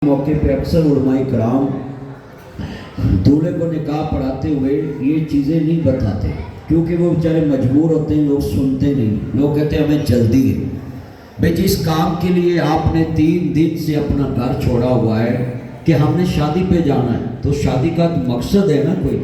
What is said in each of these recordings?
موقع پہ اکثر علماء کرام دولہے کو نکاح پڑھاتے ہوئے یہ چیزیں نہیں بتاتے کیونکہ وہ بیچارے مجبور ہوتے ہیں، لوگ سنتے نہیں، لوگ کہتے ہیں ہمیں جلدی ہے۔ بھئی جس کام کے لیے آپ نے 3 دن سے اپنا گھر چھوڑا ہوا ہے کہ ہم نے شادی پہ جانا ہے، تو شادی کا مقصد ہے نا کوئی،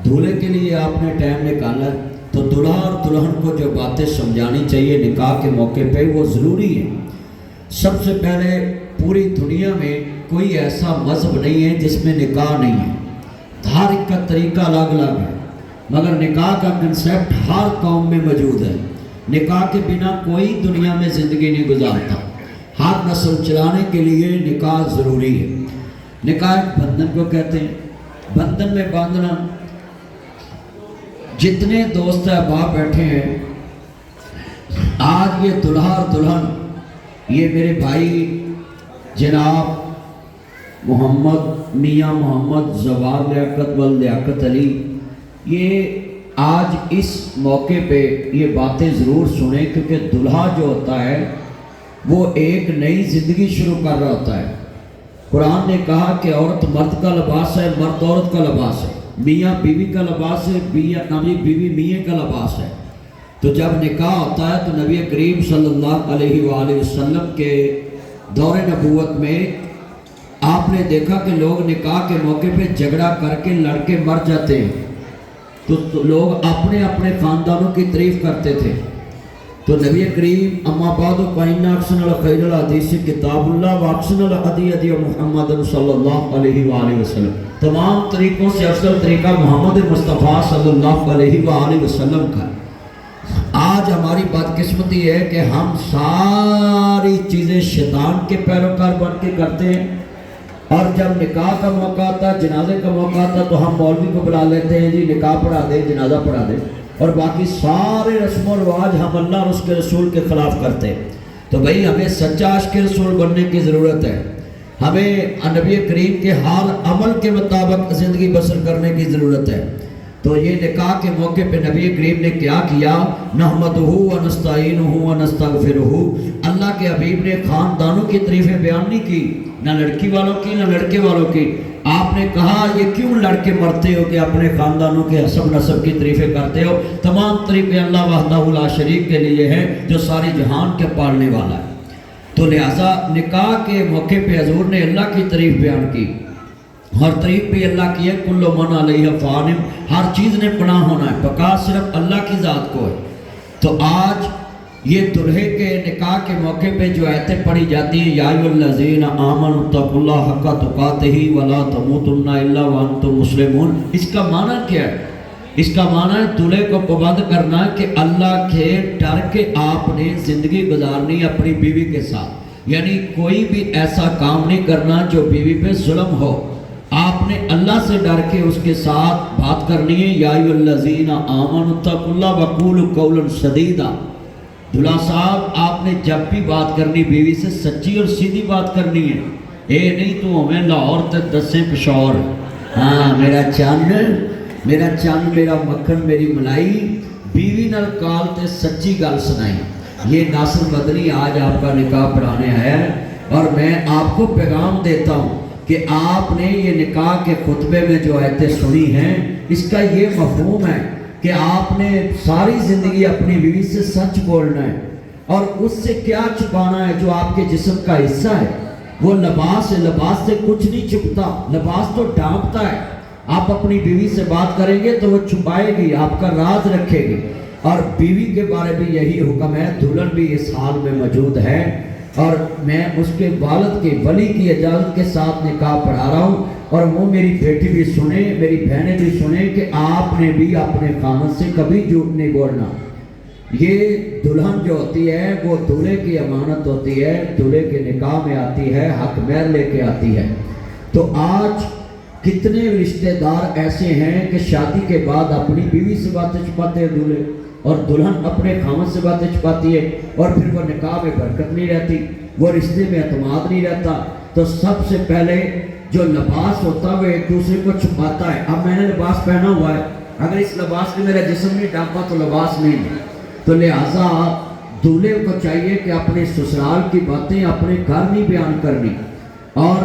دولہے کے لیے آپ نے ٹائم نکالا ہے، تو دلہا اور دلہن کو جو باتیں سمجھانی چاہیے نکاح کے موقع پہ وہ ضروری ہے۔ سب سے پہلے پوری دنیا میں کوئی ایسا مذہب نہیں ہے جس میں نکاح نہیں ہے، ہر ایک کا طریقہ الگ الگ ہے، مگر نکاح کا کنسیپٹ ہر قوم میں موجود ہے۔ نکاح کے بنا کوئی دنیا میں زندگی نہیں گزارتا، ہر نسل چلانے کے لیے نکاح ضروری ہے۔ نکاح ایک بندھن کو کہتے ہیں، بندھن میں باندھنا۔ جتنے دوست احباب بیٹھے ہیں آج یہ دلہا اور دلہن، یہ میرے بھائی جناب میاں محمد زوال لیاقت واللیاقت علی، یہ آج اس موقع پہ یہ باتیں ضرور سنیں، کیونکہ دلہا جو ہوتا ہے وہ ایک نئی زندگی شروع کر رہا ہوتا ہے۔ قرآن نے کہا کہ عورت مرد کا لباس ہے، مرد عورت کا لباس ہے، میاں بیوی کا لباس ہے، بیوی میاں کا لباس ہے۔ تو جب نکاح ہوتا ہے تو نبی کریم صلی اللہ علیہ وآلہ وسلم کے دور نبوت میں آپ نے دیکھا کہ لوگ نکاح کے موقع پہ جھگڑا کر کے لڑکے مر جاتے ہیں، تو لوگ اپنے اپنے خاندانوں کی تعریف کرتے تھے۔ تو نبی کریم اما بعد فإن أحسن الخير الحديث کتاب اللہ وأحسن الهدي هدي محمد صلی اللہ علیہ وآلہ وسلم، تمام طریقوں سے افضل طریقہ محمد مصطفیٰ صلی اللہ علیہ وآلہ وسلم کا۔ آج ہماری بدقسمتی ہے کہ ہم ساری چیزیں شیطان کے پیروکار بن کے کرتے ہیں، اور جب نکاح کا موقع آتا ہے، جنازے کا موقع آتا ہے، تو ہم مولوی کو بلا لیتے ہیں، جی نکاح پڑھا دے، جنازہ پڑھا دے، اور باقی سارے رسم و رواج ہم اللہ اور اس کے رسول کے خلاف کرتے ہیں۔ تو بھئی ہمیں سچا عاشق رسول بننے کی ضرورت ہے، ہمیں نبی کریم کے حال عمل کے مطابق زندگی بسر کرنے کی ضرورت ہے۔ تو یہ نکاح کے موقع پہ نبی کریم نے کیا کیا؟ نحمدہ ونستعینہ ونستغفرہ۔ اللہ کے حبیب نے خاندانوں کی تعریفیں بیان نہیں کی، نہ لڑکی والوں کی نہ لڑکے والوں کی۔ آپ نے کہا یہ کیوں لڑکے مرتے ہو کہ اپنے خاندانوں کے حسب نسب کی تعریفیں کرتے ہو؟ تمام تعریفیں اللہ وحدہ لا شریک کے لیے ہیں جو ساری جہان کے پالنے والا ہے۔ تو لہٰذا نکاح کے موقع پہ حضور نے اللہ کی تعریف بیان کی، ہر تعریف بھی اللہ کی ہے، کل من علیہ فان، ہر چیز نے پناہ ہونا ہے، بقا صرف اللہ کی ذات کو ہے۔ تو آج یہ دلہے کے نکاح کے موقع پہ جو آیتیں پڑھی جاتی ہیں، یا ایھا الذین آمنوا اتقوا اللہ حق تقاتہ ولا تموتن الا وانتم مسلمون، اس کا معنی کیا ہے؟ اس کا معنی ہے دلہے کو پابند کرنا کہ اللہ کے ڈر کے آپ نے زندگی گزارنی اپنی بیوی کے ساتھ، یعنی کوئی بھی ایسا کام نہیں کرنا جو بیوی پہ ظلم ہو، آپ نے اللہ سے ڈر کے اس کے ساتھ بات کرنی ہے۔ یا ایھا الذین آمنوا اتقوا اللہ وقولوا قولا سدیدا۔ دلہا صاحب آپ نے جب بھی بات کرنی بیوی سے سچی اور سیدھی بات کرنی ہے، اے نہیں تو ہمیں لاہور تے دسیں پشور، ہاں میرا چاند میرا مکھن میری ملائی، بیوی نال کال تے سچی گل سنائی۔ یہ ناصر مدنی آج آپ کا نکاح پڑھانے ہے، اور میں آپ کو پیغام دیتا ہوں کہ آپ نے یہ نکاح کے خطبے میں جو آیتیں سنی ہیں، اس کا یہ مفہوم ہے کہ آپ نے ساری زندگی اپنی بیوی سے سچ بولنا ہے، اور اس سے کیا چھپانا ہے جو آپ کے جسم کا حصہ ہے۔ وہ لباس ہے، لباس سے کچھ نہیں چھپتا، لباس تو ڈھانپتا ہے۔ آپ اپنی بیوی سے بات کریں گے تو وہ چھپائے گی، آپ کا راز رکھے گی، اور بیوی کے بارے میں یہی حکم ہے۔ دلہن بھی اس حال میں موجود ہے، اور میں اس کے والد کے ولی کی اجازت کے ساتھ نکاح پڑھا رہا ہوں، اور وہ میری بیٹی بھی سنیں، میری بہنیں بھی سنیں کہ آپ نے بھی اپنے خامد سے کبھی جھوٹ نہیں بولنا۔ یہ دلہن جو ہوتی ہے وہ دولہے کی امانت ہوتی ہے، دولہے کے نکاح میں آتی ہے، حق مہر لے کے آتی ہے۔ تو آج کتنے رشتہ دار ایسے ہیں کہ شادی کے بعد اپنی بیوی سے باتیں چھپاتے ہیں دولہے، اور دلہن اپنے خامد سے باتیں چھپاتی ہے، اور پھر وہ نکاح میں برکت نہیں رہتی، وہ رشتے میں اعتماد نہیں رہتا۔ تو سب سے پہلے جو لباس ہوتا ہے وہ ایک دوسرے کو چھپاتا ہے۔ اب میں نے لباس پہنا ہوا ہے، اگر اس لباس نے میرا جسم نہیں ڈھانپا تو لباس نہیں ہے۔ تو لہٰذا دولہے کو چاہیے کہ اپنے سسرال کی باتیں اپنے گھر نہیں بیان کرنی، اور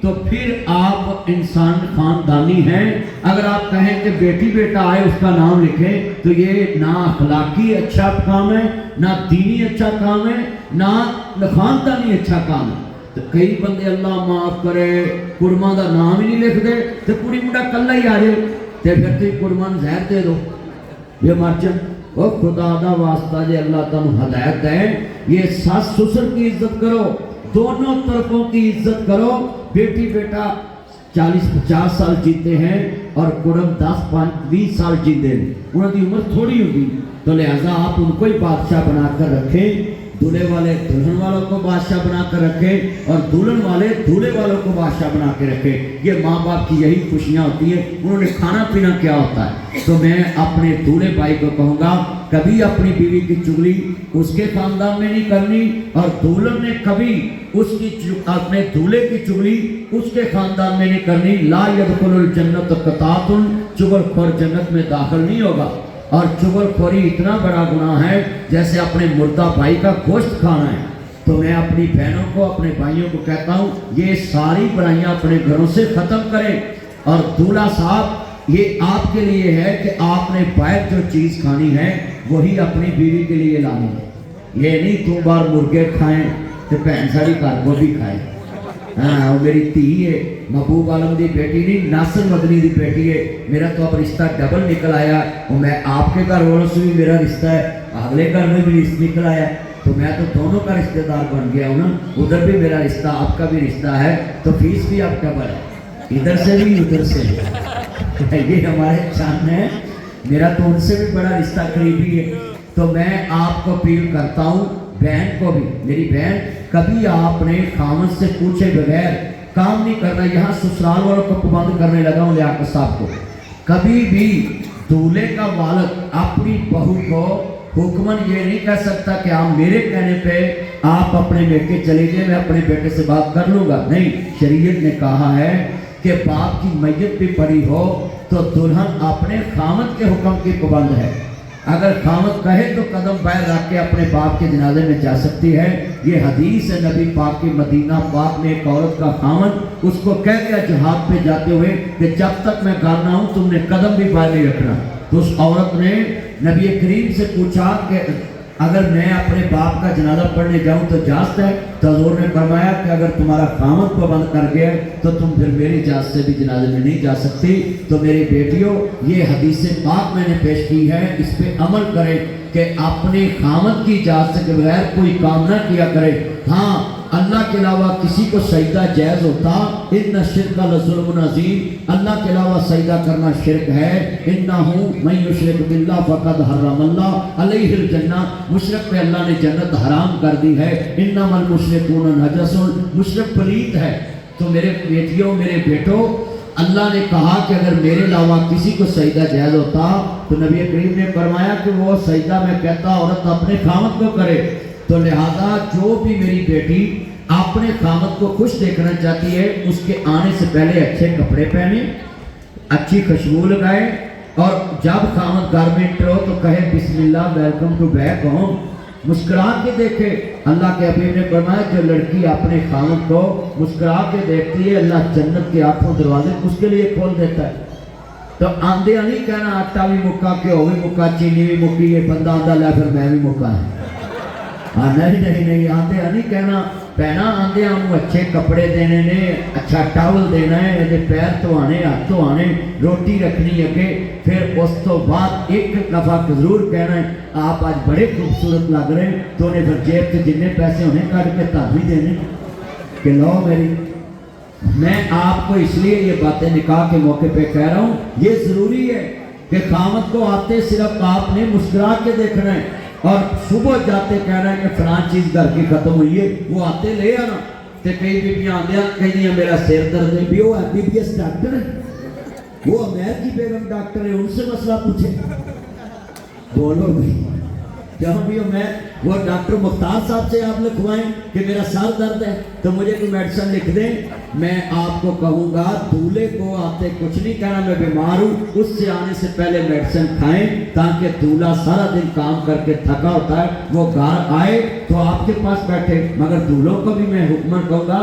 تو پھر آپ انسان خاندانی ہیں۔ اگر آپ کہیں کہ بیٹی بیٹا آئے اس کا نام لکھیں تو یہ نہ اخلاقی اچھا کام ہے، نہ دینی اچھا کام ہے، نہ خاندانی اچھا کام ہے۔ تو کئی بندے اللہ معاف کرے قرمہ دا نام ہی نہیں لکھ دے تو کڑی منڈا کلا ہی آ جائے تو پھر تھی قرمان زہر دے دو یہ مرچن۔ اور خدا دا واسطہ جے اللہ تعالیٰ ہدایت دے، یہ ساس سسر کی عزت کرو، دونوں طرفوں کی عزت کرو۔ بیٹی بیٹا 40-50 سال جیتے ہیں اور قرم 10-20 سال جیتے ہیں، انہوں کی عمر تھوڑی ہوگی، تو لہذا آپ ان کو ہی بادشاہ بنا کر رکھیں، دولے والے دلہن والوں کو بادشاہ بنا کر رکھیں اور دلہن والے دولے والوں کو بادشاہ بنا کے رکھیں۔ یہ ماں باپ کی یہی خوشیاں ہوتی ہیں، انہوں نے کھانا پینا کیا ہوتا ہے۔ تو میں اپنے دولے بھائی کو کہوں گا کبھی اپنی بیوی کی چگلی اس کے خاندان میں نہیں کرنی، اور دولہن نے کبھی اپنے دولے کی چگلی اس کے خاندان میں نہیں کرنی۔ لا يدخل الجنت قطاط، چغل خور جنت میں داخل نہیں ہوگا۔ اور چغل خوری اتنا بڑا گناہ ہے جیسے اپنے مردہ بھائی کا گوشت کھانا ہے۔ تو میں اپنی بہنوں کو اپنے بھائیوں کو کہتا ہوں یہ ساری برائیاں اپنے گھروں سے ختم کریں۔ اور دولہا صاحب یہ آپ کے لیے ہے کہ آپ نے باہر جو چیز کھانی ہے وہی اپنی بیوی کے لیے لانی ہے۔ یہ نہیں دو بار مرغے کھائیں تو بہن ساری گھر کو بھی کھائیں۔ ہاں وہ میری تھی ہے، محبوب عالم دی بیٹی نہیں، ناصر مدنی دی بیٹی ہے۔ میرا تو اب رشتہ ڈبل نکل آیا، اور میں آپ کے گھر والوں سے بھی میرا رشتہ ہے، اگلے گھر میں بھی رشتہ نکل آیا، تو میں تو دونوں کا رشتہ دار بن گیا ہوں نا۔ ادھر بھی میرا رشتہ، آپ کا بھی رشتہ ہے، تو فیس بھی آپ ڈبل ہے، ادھر سے بھی ادھر سے بھی۔ یہ ہمارے چاند ہے، میرا تو ان سے بھی بڑا رشتہ قریبی ہے۔ تو میں آپ کو اپیل کرتا ہوں، بہن کو بھی، میری بہن کبھی آپ نے خامد سے پوچھے بغیر کام نہیں کرنا۔ یہاں سسرال والوں کو پابند کرنے لگا ہوں لیاقت صاحب کو، کبھی بھی دولہے کا والد اپنی بہو کو حکمن یہ نہیں کہہ سکتا کہ آپ میرے کہنے پہ آپ اپنے بیٹے چلے جائیں، میں اپنے بیٹے سے بات کر لوں گا۔ نہیں، شریعت نے کہا ہے کہ باپ کی میت بھی پڑی ہو تو دلہن اپنے خامد کے حکم کی پابند ہے۔ اگر خامد کہے تو قدم باہر رکھ کے اپنے باپ کے جنازے میں جا سکتی ہے۔ یہ حدیث ہے نبی پاک کی، مدینہ پاک میں ایک عورت کا خامد اس کو کہہ گیا جہاد پہ جاتے ہوئے کہ جب تک میں گھر نہ ہوں تم نے قدم بھی باہر نہیں رکھنا۔ تو اس عورت نے نبی کریم سے پوچھا کہ اگر میں اپنے باپ کا جنازہ پڑھنے جاؤں تو اجازت ہے؟ تو حضور نے فرمایا کہ اگر تمہارا خامد پابند کر گیا تو تم پھر میری اجازت سے بھی جنازے میں نہیں جا سکتی۔ تو میری بیٹیوں، یہ حدیث پاک میں نے پیش کی ہے، اس پہ عمل کریں کہ اپنے خامد کی اجازت کے بغیر کوئی کام نہ کیا کرے۔ ہاں، اللہ کے علاوہ کسی کو سجدہ جائز ہوتا، ان الشرک لظلم عظیم، اللہ کے علاوہ سجدہ کرنا شرک ہے۔ انہو من یشرک باللہ فقد حرم اللہ علیہ الجنہ، مشرک پہ اللہ نے جنت حرام کر دی ہے۔ انما المشرکون نجس، مشرک پلید ہے۔ تو میرے بیٹیوں، میرے بیٹوں، اللہ نے کہا کہ اگر میرے علاوہ کسی کو سجدہ جائز ہوتا تو نبی کریم نے فرمایا کہ وہ سجدہ میں کہتا عورت اپنے خامد کو کرے۔ تو لہذا جو بھی میری بیٹی اپنے خامد کو خوش دیکھنا چاہتی ہے اس کے آنے سے پہلے اچھے کپڑے پہنے، اچھی خوشبو لگائے، اور جب خامد گھر میں انٹر ہو تو کہے بسم اللہ ویلکم ٹو بیک ہوم، مسکرا کے دیکھے۔ اللہ کے حبیب نے فرمایا جو لڑکی اپنے خامد کو مسکرا کے دیکھتی ہے اللہ جنت کے آٹھوں دروازے اس کے لیے کھول دیتا ہے۔ تو آندے نہیں کہنا آٹا بھی مکا، گیہوں بھی مکا، چینی بھی مکی، یہ بندہ آندہ لے پھر میں بھی مکا ہے۔ نہیں آندے نہیں کہنا پہنا، آندے ہم اچھے کپڑے دینے نے، اچھا ٹاول دینا ہے، یہ پیر دھوانے، ہاتھ دھوانے، روٹی رکھنی اگے، پھر اس تو بعد ایک دفعہ ضرور کہنا ہے آپ آج بڑے خوبصورت لگ رہے ہیں، تو انہیں پھر جیب سے جتنے پیسے ہونے کٹ کے تب بھی دینے کہ لو میری۔ میں آپ کو اس لیے یہ باتیں نکاح کے موقع پہ کہہ رہا ہوں، یہ ضروری ہے کہ خامد کو آتے صرف آپ نے مسکرا کے دیکھنا ہے، اور صبح جاتے کہہ رہے ہیں کہ فلان چیز گھر کی ختم ہوئی ہے، وہ آتے لے آنا۔ تو کئی بیبیاں آندیاں کہیں میرا سر درد ہے، بھی وہ MBBS ڈاکٹر ہے، وہ امیر کی بیگم ڈاکٹر ہے، ان سے مسئلہ پوچھے۔ بولو بھی جہاں بھی میں وہ ڈاکٹر مختار صاحب سے آپ لکھوائیں کہ میرا سر درد ہے تو مجھے کوئی میڈیسن لکھ دیں۔ میں آپ کو کہوں گا دولہے کو آتے کچھ نہیں کہنا میں بیمار ہوں، اس سے آنے سے پہلے میڈیسن کھائیں تاکہ دولہا سارا دن کام کر کے تھکا ہوتا ہے، وہ گھر آئے تو آپ کے پاس بیٹھے۔ مگر دولہوں کو بھی میں حکمن کہوں گا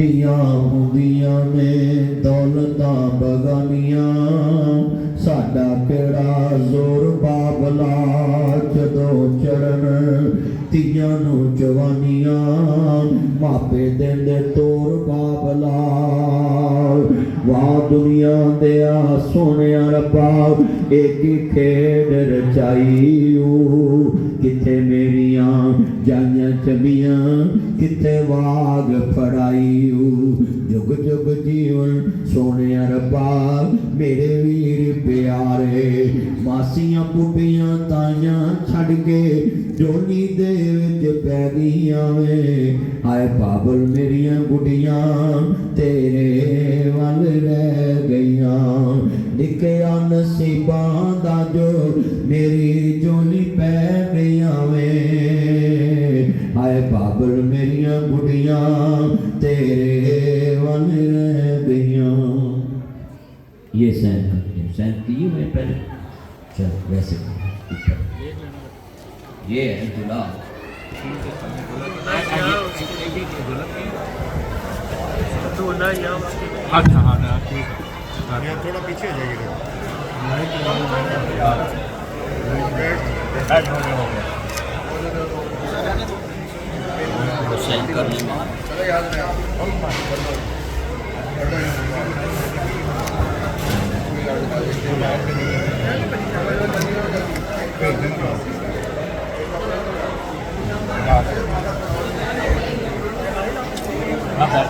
ਧੀਆਂ ਹੁੰਦੀਆਂ ਨੇ ਦੌਲਤਾਂ ਬਗਾਨੀਆਂ, ਸਾਡਾ ਕਿਹੜਾ ਜ਼ੋਰ ਬਾਬਲਾ ਜਦੋਂ ਚਰਨ ਧੀਆਂ ਨੂੰ ਜਵਾਨੀਆਂ, ਮਾਪੇ ਦਿੰਦੇ ਤੋਰ ਬਾਬਲਾ। ਵਾਹ ਦੁਨੀਆ ਦੇ ਆ ਸੋਹਣਿਆ ਰੱਬਾ, ਇੱਕ ਹੀ ਖੇਡ ਰਚਾਈ ਓ, ਕਿੱਥੇ ਮੇਰੀਆਂ ਜਾਈਆਂ ਚਬੀਆਂ, ਕਿੱਥੇ ਵਾਗ ਫੜਾਈ ਓ। ਜੁਗ ਜੁਗ ਜੀਵਨ ਸੋਹਣਿਆ ਰੱਬਾ, ਮੇਰੇ ਵੀਰ ਪਿਆਰੇ, ਮਾਸੀਆਂ ਪੁੱਪੀਆਂ ਤਾਈਆਂ ਛੱਡ ਕੇ ਜੋਨੀ ਦੇ ਵਿੱਚ ਪੈ ਗਈਆਂ ਵੇ। ਹਾਏ ਬਾਬਲ ਮੇਰੀਆਂ ਗੁੱਡੀਆਂ ਤੇਰੇ ਵੱਲ ਰਹਿ ਗਈਆਂ, ਨਿੱਕਿਆ ਨਸੀਬਾਂ ਦਾ ਜੋ ਮੇਰੀ ਜੋਨੀ ਪੈ ਗਈਆਂ ਵੇ। ਹਾਏ ਬਾਬਲ ਮੇਰੀਆਂ ਗੁੱਡੀਆਂ ਤੇਰੇ ਵੱਲ ਰਹਿ ਗਈਆਂ। یہ سین کیے ہوئے پہلے چل ویسے یہ ہے دلہا تھوڑا پیچھے ہو جائیے سین کرنے میں ہاں